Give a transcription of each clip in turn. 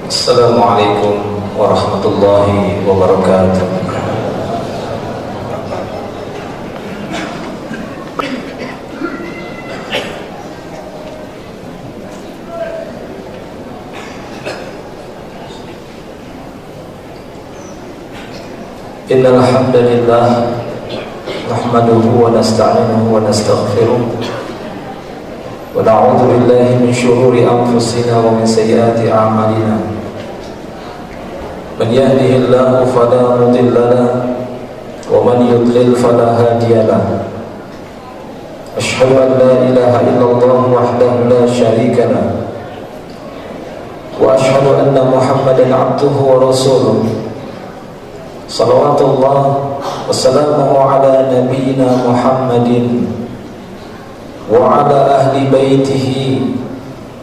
Assalamualaikum warahmatullahi wabarakatuh. Innal hamdalillah nahmaduhu wa nasta'inuhu wa nastaghfiruh wa na'udzu billahi min shururi anfusina wa min sayyiati a'malina. Man yahdihillahu fala mudilla lahu wa man yudlil fala hadiya lahu. Asyhadu an la ilaha illallah wahdahu la syarika lahu wa asyhadu anna Muhammadan 'abduhu wa rasuluh. Salawatullah wassalamuhu ala nabiyyina Muhammadin wa ala ahli baitihi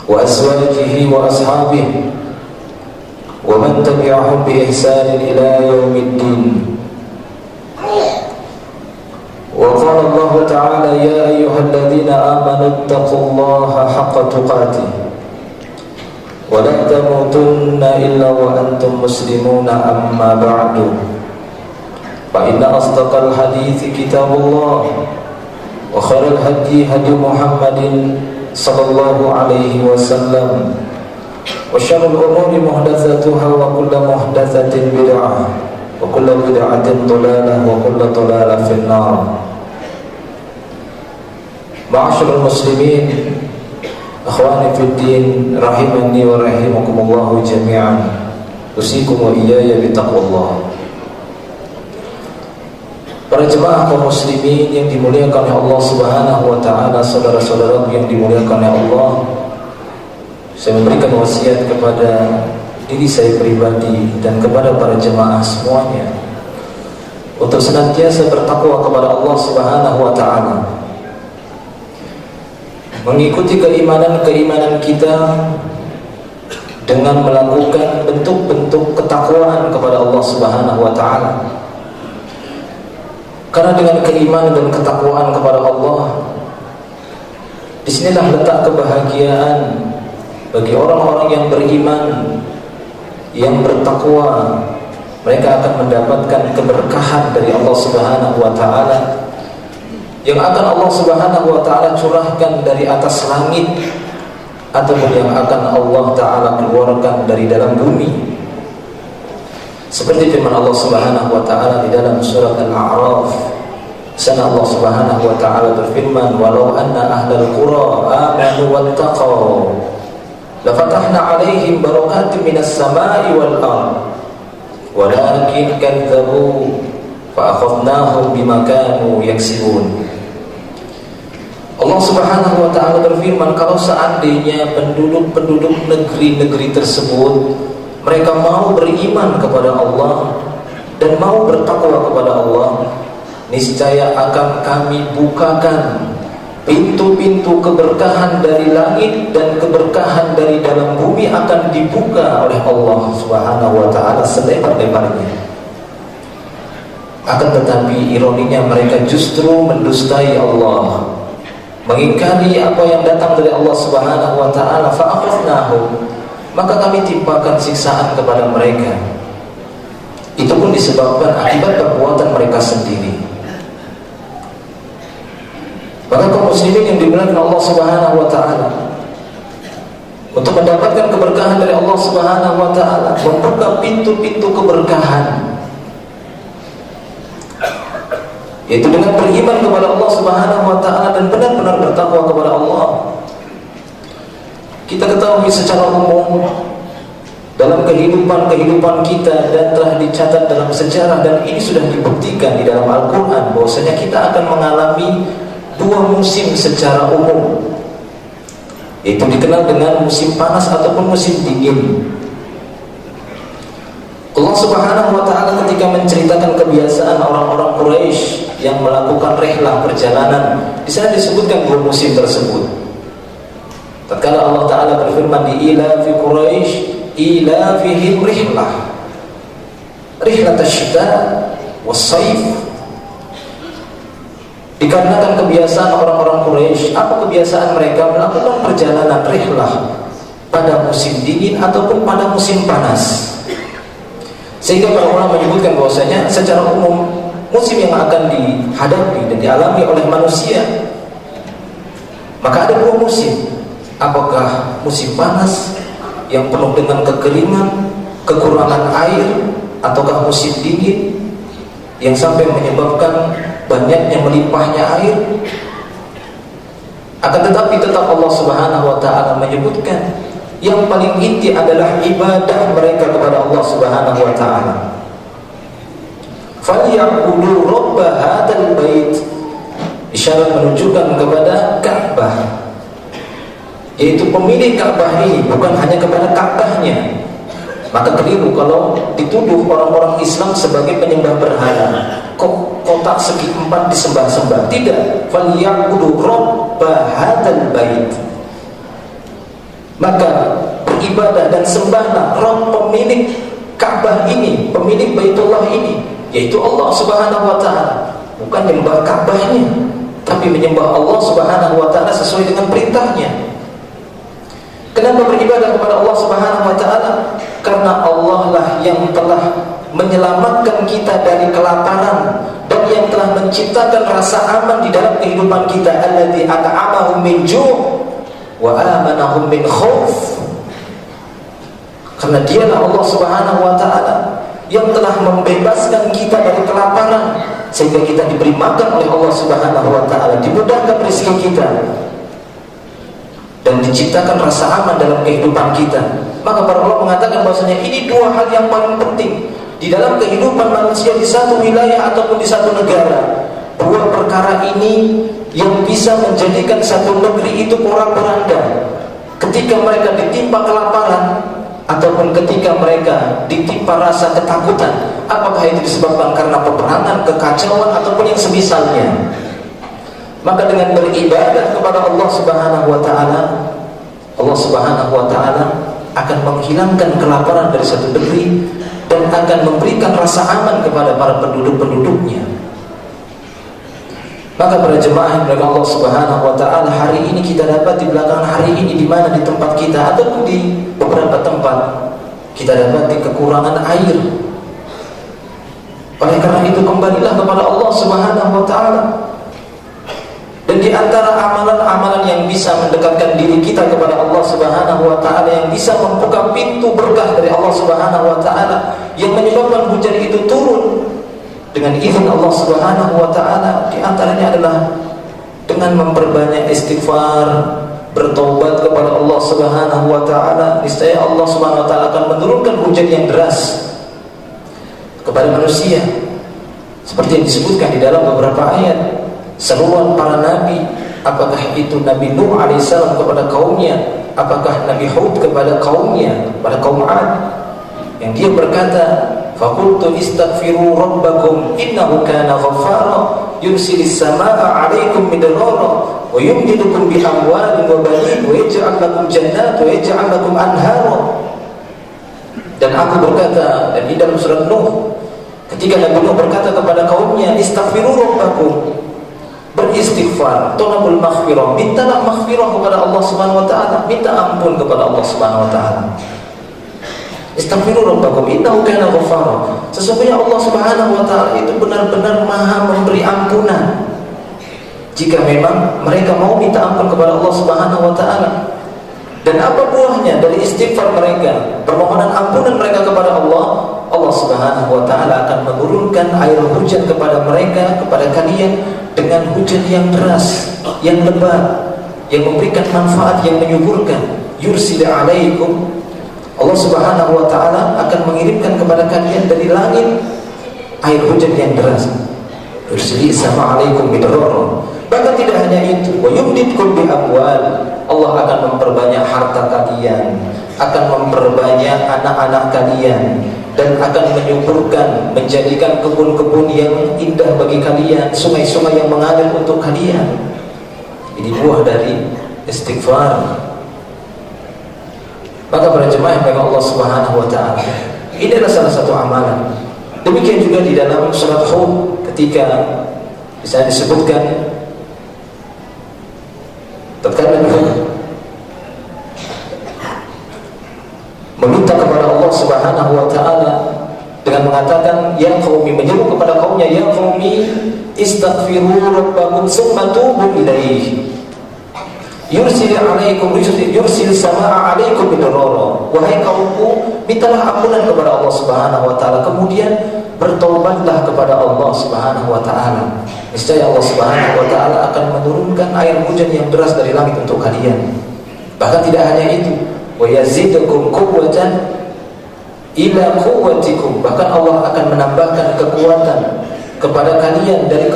wa azwajihi wa ashabihi wa man tabi'ahum bi ihsanin ila yaumiddin. Wa qala Allah ta'ala ya ayyuhalladzina amanu ittaqullaha haqqa tuqatih wa la tamutunna illa wa antum muslimuna amma ba'du. Fa inna asdaqal hadithi kitabullah wa khairal hadi hadi Muhammadin sallallahu alaihi wasallam wa syarrul umuri muhdatsatuha wa kullu muhdatsatin bid'ah wa kullu bid'atin dhalalah wa kullu dhalalah fin nar. Ma'asyiral muslimin, akhwani fid din, rahimani wa rahimakumullah jami'an. Usikum wa iyaya bi taqwallah. Para jemaah kaum muslimin yang dimuliakan oleh Allah Subhanahu wa taala, saudara-saudara yang dimuliakan oleh Allah, saya memberikan wasiat kepada diri saya pribadi dan kepada para jemaah semuanya untuk senantiasa bertakwa kepada Allah Subhanahu wa taala, mengikuti keimanan kita dengan melakukan bentuk-bentuk ketakwaan kepada Allah Subhanahu wa taala. Karena dengan keimanan dan ketakwaan kepada Allah, disinilah letak kebahagiaan bagi orang-orang yang beriman, yang bertakwa. Mereka akan mendapatkan keberkahan dari Allah Subhanahu wa taala yang akan Allah Subhanahu wa taala curahkan dari atas langit ataupun yang akan Allah taala keluarkan dari dalam bumi. Seperti firman Allah Subhanahu wa taala di dalam surat Al-A'raf. Sana Allah Subhanahu wa taala berfirman, "Walau anna ahlal qura amanu wattaqau la fatahna 'alaihim barakatin minas sama'i wal ardh walakin kadzdzabu fa akhadnahum bima kanu yaksibun." Allah Subhanahu wa taala berfirman, kalau seandainya penduduk-penduduk negeri-negeri tersebut mereka mau beriman kepada Allah dan mau bertakwa kepada Allah, niscaya akan kami bukakan pintu-pintu keberkahan dari langit dan keberkahan dari dalam bumi akan dibuka oleh Allah Subhanahu wa taala selebar-lebarnya. Akan tetapi ironinya mereka justru mendustai Allah, mengingkari apa yang datang dari Allah Subhanahu wa taala. Fa'akhadnahum, maka kami timpakan siksaan kepada mereka. Itu pun disebabkan akibat perbuatan mereka sendiri. Maka kaum muslimin yang dimuliakan Allah Subhanahu wa taala, untuk mendapatkan keberkahan dari Allah Subhanahu wa taala, membuka pintu-pintu keberkahan, yaitu dengan beriman kepada Allah Subhanahu wa taala dan benar-benar bertakwa kepada Allah. Kita ketahui secara umum dalam kehidupan kita dan telah dicatat dalam sejarah, dan ini sudah dibuktikan di dalam Al-Quran, bahwasanya kita akan mengalami dua musim secara umum, yaitu dikenal dengan musim panas ataupun musim dingin. Allah Subhanahu wa taala ketika menceritakan kebiasaan orang-orang Quraisy yang melakukan rihlah perjalanan, di sana disebutkan dua musim tersebut. Tatkala Allah taala berfirman di ila fi Quraisy ilafihim rihlah asy-syita was-saif, dikarenakan kebiasaan orang-orang Quraisy, apa kebiasaan mereka? Melakukan perjalanan rihlah, pada musim dingin ataupun pada musim panas. Sehingga para ulama menyebutkan bahwasanya secara umum musim yang akan dihadapi dan dialami oleh manusia, maka ada dua musim. Apakah musim panas yang penuh dengan kekeringan, kekurangan air, ataukah musim dingin yang sampai menyebabkan banyaknya melimpahnya air? Akan tetapi tetap Allah Subhanahu wa taala menyebutkan yang paling inti adalah ibadah mereka kepada Allah Subhanahu wa taala. Falyaqudu rabb hadzal bait, isyarat menunjukkan kepada Ka'bah, yaitu pemilik Ka'bah ini, bukan hanya kepada Ka'bahnya. Maka keliru kalau dituduh orang-orang Islam sebagai penyembah berhala. Kok kotak segi empat disembah-sembah? Tidak. Falyaqudu rabb hadzal bait, maka beribadah dan sembahlah Rabb pemilik Ka'bah ini, pemilik Baitullah ini, yaitu Allah Subhanahu wa taala. Bukan menyembah Ka'bahnya, tapi menyembah Allah Subhanahu wa taala sesuai dengan perintahnya. Kenapa beribadah kepada Allah Subhanahu wa taala? Karena Allah lah yang telah menyelamatkan kita dari kelaparan dan yang telah menciptakan rasa aman di dalam kehidupan kita. Alladzi at'amahum min ju' wa amanahum min khauf. Karena dialah Allah Subhanahu wa taala yang telah membebaskan kita dari kelaparan sehingga kita diberi makan oleh Allah Subhanahu wa taala, dimudahkan rezeki kita dan diciptakan rasa aman dalam kehidupan kita. Maka para ulama mengatakan bahwasanya ini dua hal yang paling penting di dalam kehidupan manusia di satu wilayah ataupun di satu negara. Dua perkara ini yang bisa menjadikan satu negeri itu porak-poranda ketika mereka ditimpa kelaparan ataupun ketika mereka ditimpa rasa ketakutan. Apakah itu disebabkan karena peperangan, kekacauan ataupun yang semisalnya? Maka dengan beribadah kepada Allah Subhanahu wa taala, Allah Subhanahu wa taala akan menghilangkan kelaparan dari satu negeri dan akan memberikan rasa aman kepada para penduduk-penduduknya. Maka para jemaah yang Allah Subhanahu wa taala, hari ini kita dapat di belakang hari ini di mana di tempat kita ataupun di beberapa tempat kita dapat di kekurangan air. Oleh karena itu kembalilah kepada Allah Subhanahu wa taala. Dan di antara amalan-amalan yang bisa mendekatkan diri kita kepada Allah Subhanahu wa taala, yang bisa membuka pintu berkah dari Allah Subhanahu wa taala, yang menyebabkan hujan itu turun dengan izin Allah Subhanahu wa taala, di antaranya adalah dengan memperbanyak istighfar, bertaubat kepada Allah Subhanahu wa taala. Niscaya Allah Subhanahu wa taala akan menurunkan hujan yang deras kepada manusia. Seperti yang disebutkan di dalam beberapa ayat. Seruan para nabi, apakah itu Nabi Nuh alaihissalam kepada kaumnya, apakah Nabi Hud kepada kaumnya, pada kaum 'Ad, yang dia berkata, faqultu istaghfiru rabbakum innahu kana ghaffara yursilis samaa'a 'alaikum midrara wa yumdidukum bi amwalin wa banin wa yaj'al lakum jannatin wa yaj'al lakum anhara. Dan aku berkata, dan di dalam surat Nuh, ketika Nabi Nuh berkata kepada kaumnya, istaghfiru rabbakum, beristighfar, tolabul maghfirah, mintalah maghfirah kepada Allah Subhanahu wa taala, minta ampun kepada Allah Subhanahu wa taala. Istaghfiru rabbakum innahu kana ghaffara. Sesungguhnya Allah Subhanahu wa taala itu benar-benar Maha memberi ampunan. Jika memang mereka mau minta ampun kepada Allah Subhanahu wa taala. Dan apa buahnya dari istighfar mereka, permohonan ampunan mereka kepada Allah, Allah Subhanahu wa taala akan menurunkan air hujan kepada mereka, kepada kalian, dengan hujan yang deras, yang lebat, yang memberikan manfaat, yang menyuburkan. Yursil alaikum, Allah Subhanahu wa taala akan mengirimkan kepada kalian dari langit air hujan yang deras. Yursili sama alaikum bidarra. Bahkan tidak hanya itu, wa yumdidkum bi amwal, Allah akan memperbanyak harta kalian, akan memperbanyak anak-anak kalian, dan akan menyuburkan, menjadikan kebun-kebun yang indah bagi kalian, sungai-sungai yang mengalir untuk kalian. Ini buah dari istighfar. Maka para jemaah yang Allah Subhanahu wa taala, ini adalah salah satu amalan. Demikian juga di dalam surat Hud ketika bisa disebutkan tatkala Subhanahu wa taala dengan mengatakan ya qaumi, menyeru kepada kaumnya, ya qaumi istaghfiru rabbakum tsumma tubu ilaihi yursil samaa alaikum bidarara. Wahai kaumku, mintalah ampunan kepada Allah Subhanahu wa taala, kemudian bertaubatlah kepada Allah Subhanahu wa taala. Niscaya Allah Subhanahu wa taala akan menurunkan air hujan yang deras dari langit untuk kalian. Bahkan tidak hanya itu, wa yazidukum quwwatan ila quwwatikum, bahkan Allah akan menambahkan kekuatan kepada kalian dari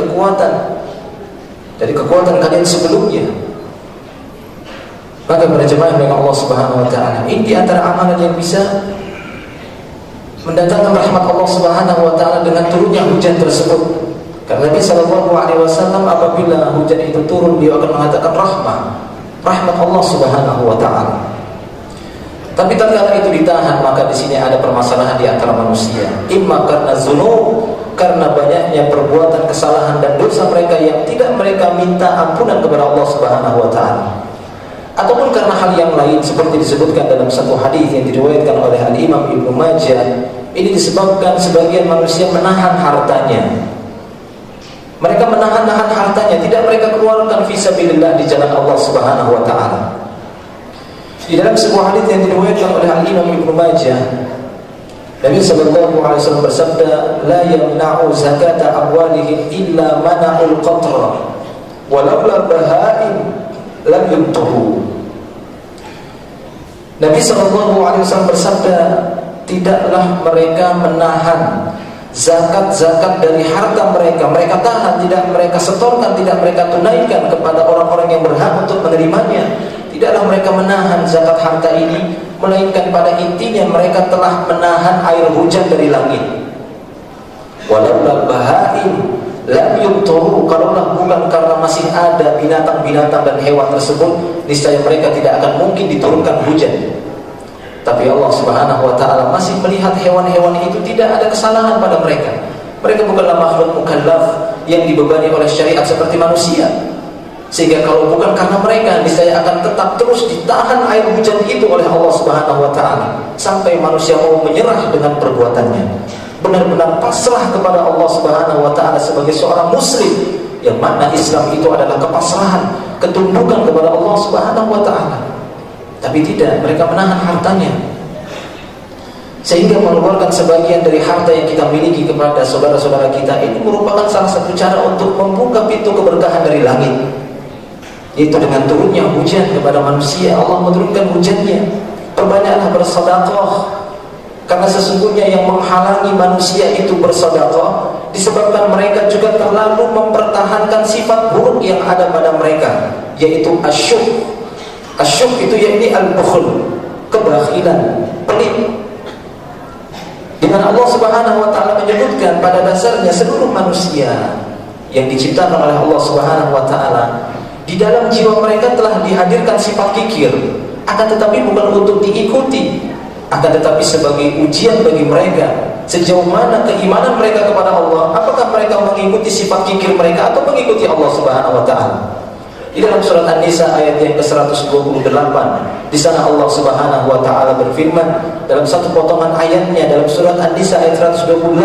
kekuatan kalian sebelumnya. Maka para jemaah dengan Allah Subhanahu wa taala, ini di antara amalan yang bisa mendatangkan rahmat Allah Subhanahu wa taala dengan turunnya hujan tersebut. Karena Nabi sallallahu alaihi wasallam apabila hujan itu turun, dia akan mengatakan rahmat Allah Subhanahu wa taala. Tapi tatkala itu ditahan, maka di sini ada permasalahan di antara manusia. Imma karena dzunub, karena banyaknya perbuatan kesalahan dan dosa mereka yang tidak mereka minta ampunan kepada Allah Subhanahu wa taala. Ataupun karena hal yang lain seperti disebutkan dalam satu hadis yang diriwayatkan oleh Al-Imam Ibnu Majah. Ini disebabkan sebagian manusia menahan hartanya. Mereka menahan hartanya, tidak mereka keluarkan fisabilillah di jalan Allah Subhanahu wa taala. Di dalam sebuah hadis yang diriwayatkan oleh Al-Imam Ibnu Majah, Nabi sallallahu alaihi wasallam bersabda, "La yamna'u zakata amwalihim illa mana'ul qatra, walaula bahaim lam yumtahu." Nabi sallallahu alaihi wasallam bersabda, tidaklah mereka menahan zakat-zakat dari harta mereka. Mereka tahan, tidak mereka setorkan, tidak mereka tunaikan kepada orang-orang yang berhak untuk menerimanya. Tidaklah mereka menahan zakat harta ini, melainkan pada intinya mereka telah menahan air hujan dari langit. Walaula bahaim lam yumtahu, kalaulah bukan karena masih ada binatang-binatang dan hewan tersebut, niscaya mereka tidak akan mungkin diturunkan hujan. Tapi Allah Subhanahu wa taala masih melihat hewan-hewan itu tidak ada kesalahan pada mereka. Mereka bukanlah makhluk mukallaf yang dibebani oleh syariat seperti manusia. Sehingga kalau bukan karena mereka, niscaya akan tetap terus ditahan air hujan itu oleh Allah Subhanahu wa taala sampai manusia mau menyerah dengan perbuatannya. Benar-benar pasrah kepada Allah Subhanahu wa taala sebagai seorang muslim, yang makna Islam itu adalah kepasrahan, ketundukan kepada Allah Subhanahu wa taala. Tapi tidak, mereka menahan hartanya sehingga mengeluarkan sebagian dari harta yang kita miliki kepada saudara-saudara kita. Ini merupakan salah satu cara untuk membuka pintu keberkahan dari langit, yaitu dengan turunnya hujan kepada manusia. Allah menurunkan hujannya. Perbanyaklah bersedekah, karena sesungguhnya yang menghalangi manusia itu bersedekah disebabkan mereka juga terlalu mempertahankan sifat buruk yang ada pada mereka, yaitu asyuh. Asyuh itu yakni al-bukhl, kebakhilan, pelit. Dengan Allah Subhanahu wa taala menyebutkan pada dasarnya seluruh manusia yang diciptakan oleh Allah Subhanahu wa taala, di dalam jiwa mereka telah dihadirkan sifat kikir, akan tetapi bukan untuk diikuti, akan tetapi sebagai ujian bagi mereka sejauh mana keimanan mereka kepada Allah. Apakah mereka mengikuti sifat kikir mereka atau mengikuti Allah Subhanahu wa taala? Di dalam surat An-Nisa ayat yang ke-128, di sana Allah Subhanahu wa taala berfirman dalam satu potongan ayatnya dalam surat An-Nisa ayat 128,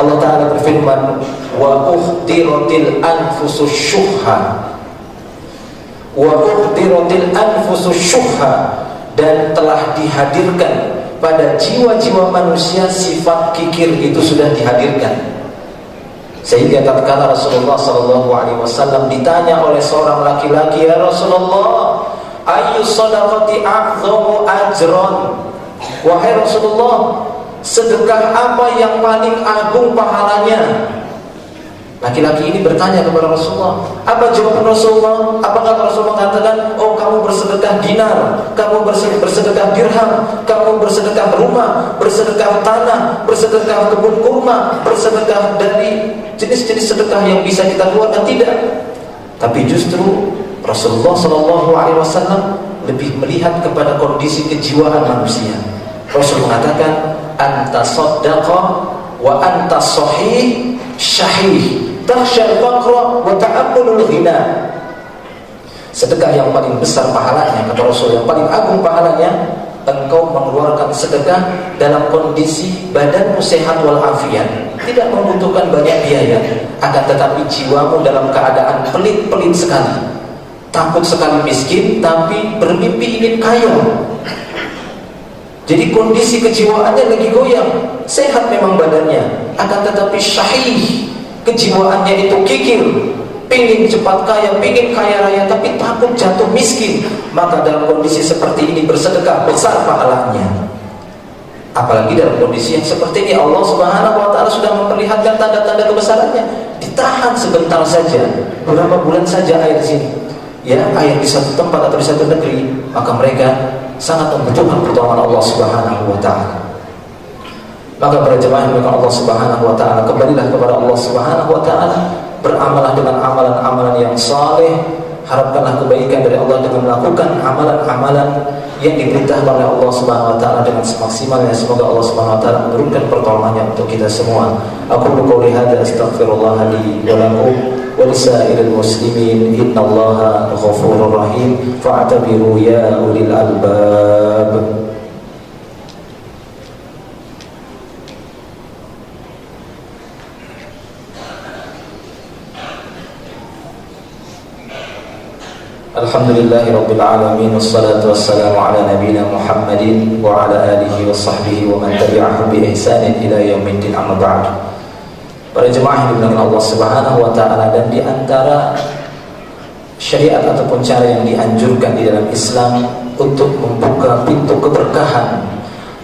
Allah taala berfirman, wa uhdiratil anfusus syuhha, wa uhdiratil anfusus syuhha, dan telah dihadirkan pada jiwa-jiwa manusia sifat kikir itu sudah dihadirkan. Sehingga tatkala Rasulullah SAW ditanya oleh seorang laki-laki, ya Rasulullah, ayyu sadaqati a'zamu ajran, wahai Rasulullah, sedekah apa yang paling agung pahalanya? Laki-laki ini bertanya kepada Rasulullah. Apa jawaban Rasulullah? Apakah Rasulullah mengatakan, oh kamu bersedekah dinar, kamu bersedekah dirham, kamu bersedekah rumah, bersedekah tanah, bersedekah kebun kurma, bersedekah dari jenis-jenis sedekah yang bisa kita keluarkan? Tidak. Tapi justru Rasulullah SAW lebih melihat kepada kondisi kejiwaan manusia. Rasul mengatakan, anta saddaqa wa anta sahih syahih, takhsyal faqra wa ta'ammulul ghina. Sedekah yang paling besar pahalanya, kata Rasul, yang paling agung pahalanya, engkau engkau mengeluarkan sedekah dalam kondisi badanmu sehat walafiat, tidak membutuhkan banyak biaya, akan tetapi jiwamu dalam keadaan pelit-pelit sekali, takut sekali miskin, tapi bermimpi ingin kaya. Jadi kondisi kejiwaannya lagi goyang, sehat memang badannya, akan tetapi syahih, kejiwaannya itu kikir, pingin cepat kaya, pingin kaya raya, tapi takut jatuh miskin. Maka dalam kondisi seperti ini bersedekah besar pahalanya. Apalagi dalam kondisi yang seperti ini, Allah Subhanahu wa ta'ala sudah memperlihatkan tanda-tanda kebesarannya. Ditahan sebentar saja, beberapa bulan saja air di sini, ya, air di satu tempat atau di satu negeri, maka mereka sangat membutuhkan pertolongan Allah Subhanahu wa ta'ala. Maka para jemaah yang Allah Subhanahu wa ta'ala, kembalilah kepada Allah Subhanahu wa ta'ala, beramalah dengan amalan-amalan yang saleh, harapkanlah kebaikan dari Allah dengan melakukan amalan-amalan yang diperintahkan oleh Allah Subhanahu wa ta'ala dengan semaksimalnya. Semoga Allah Subhanahu wa ta'ala menurunkan pertolongannya untuk kita semua. Aku qouli hadza astaghfirullah li wa lakum wa lisairil muslimin, innallaha ghafurur rahim, fa'tabiru ya ulil albab. Alhamdulillahi Rabbil Alamin, wassalatu wassalamu ala nabiyina Muhammadin wa ala alihi wa sahbihi wa man tabi'ahum bi ihsanin ila yaumiddin, amma ba'd. Para jemaah yang dimuliakan Allah Subhanahu wa ta'ala, dan di antara syariat ataupun cara yang dianjurkan di dalam Islam untuk membuka pintu keberkahan,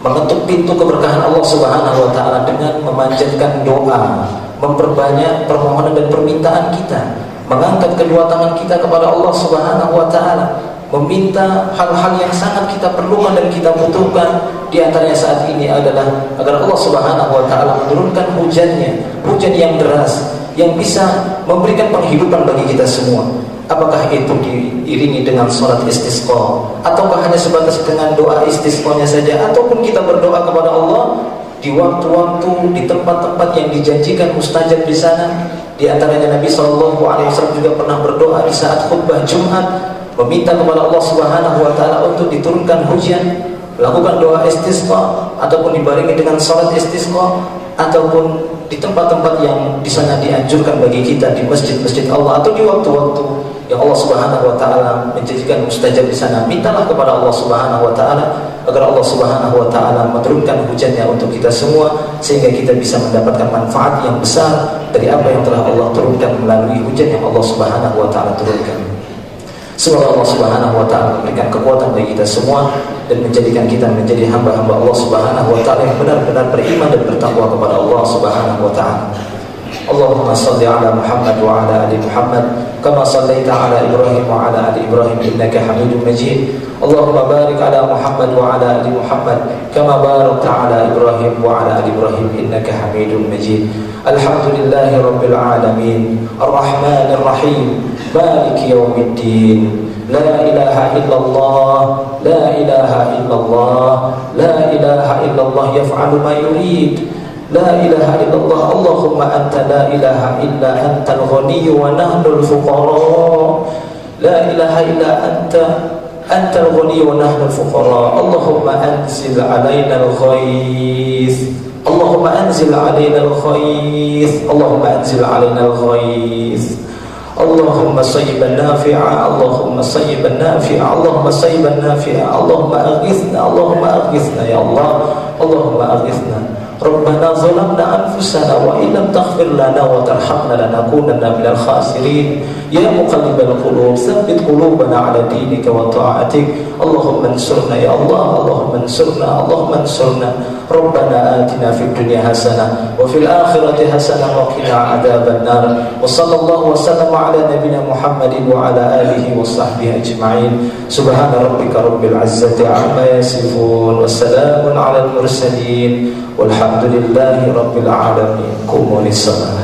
mengetuk pintu keberkahan Allah Subhanahu wa ta'ala dengan memanjatkan doa, memperbanyak permohonan dan permintaan kita, mengangkat kedua tangan kita kepada Allah Subhanahu wa ta'ala, meminta hal-hal yang sangat kita perlukan dan kita butuhkan. Di antaranya saat ini adalah agar Allah Subhanahu wa ta'ala menurunkan hujannya, hujan yang deras, yang bisa memberikan penghidupan bagi kita semua. Apakah itu diiringi dengan sholat istisqa, ataukah hanya sebatas dengan doa istisqanya saja, ataupun kita berdoa kepada Allah di waktu-waktu, di tempat-tempat yang dijanjikan mustajab di sana. Di antaranya Nabi SAW juga pernah berdoa di saat khutbah Jumat, meminta kepada Allah Subhanahu wa ta'ala untuk diturunkan hujan, melakukan doa istisqa, ataupun dibarengi dengan salat istisqa, ataupun di tempat-tempat yang di sana dianjurkan bagi kita, di masjid-masjid Allah, atau di waktu-waktu yang Allah Subhanahu wa ta'ala menjanjikan mustajab di sana. Mintalah kepada Allah Subhanahu wa ta'ala agar Allah Subhanahu wa ta'ala menurunkan hujannya untuk kita semua, sehingga kita bisa mendapatkan manfaat yang besar dari apa yang telah Allah turunkan melalui hujan yang Allah Subhanahu wa ta'ala turunkan. Semoga Allah Subhanahu wa ta'ala memberikan kekuatan bagi kita semua dan menjadikan kita menjadi hamba-hamba Allah Subhanahu wa ta'ala yang benar-benar beriman dan bertakwa kepada Allah Subhanahu wa ta'ala. Allahumma salli ala Muhammad wa ala ali Muhammad kama sallaita ala Ibrahim wa ala ali Ibrahim innaka Hamidum Majid. Allahumma barik ala Muhammad wa ala ali Muhammad kama barakta ala Ibrahim wa ala ali Ibrahim innaka Hamidum Majid. Alhamdulillahi rabbil alamin, arrahmanir rahim, maliki yaumiddin. La ilaha illallah, la ilaha illallah, la ilaha illallah yaf'alu ma yurid. La ilaha illallah, Allahumma anta la ilaha illa anta al-ghani wa nahnu al-fuqara. La ilaha illa anta al-ghani wa nahnu al-fuqara. Allahumma anzil alaina al-ghayth, Allahumma anzil alaina al-ghayth, Allahumma anzil alaina al-ghayth. Allahumma sayyiban nafi'a, Allahumma sayyiban nafi'a, Allahumma sayyiban nafi'a, Allahumma aghithna, Allahumma aghithna ya Allah, Allahumma aghithna. Rabbana zalamna anfusana wa illam taghfir lana wa tarhamna lanakunanna minal khasirin. Ya muqallibal qulub, tsabbit qulubana ala dinika wa ta'atik. Allahumma ansurna ya Allah, Allahumma ansurna, Allahumma ansurna. Rabbana atina fid dunya hasanah wa fil akhirati hasanah wa qina adzaban nar. Wa sallallahu wa sallama ala nabiyyina Muhammadin wa ala alihi wa sahbihi ajma'in. Subhana rabbika rabbil izzati amma yasifun, wa salamun ala al mursalin, walhamdulillahi rabbil alamin. Qumu lis-salah.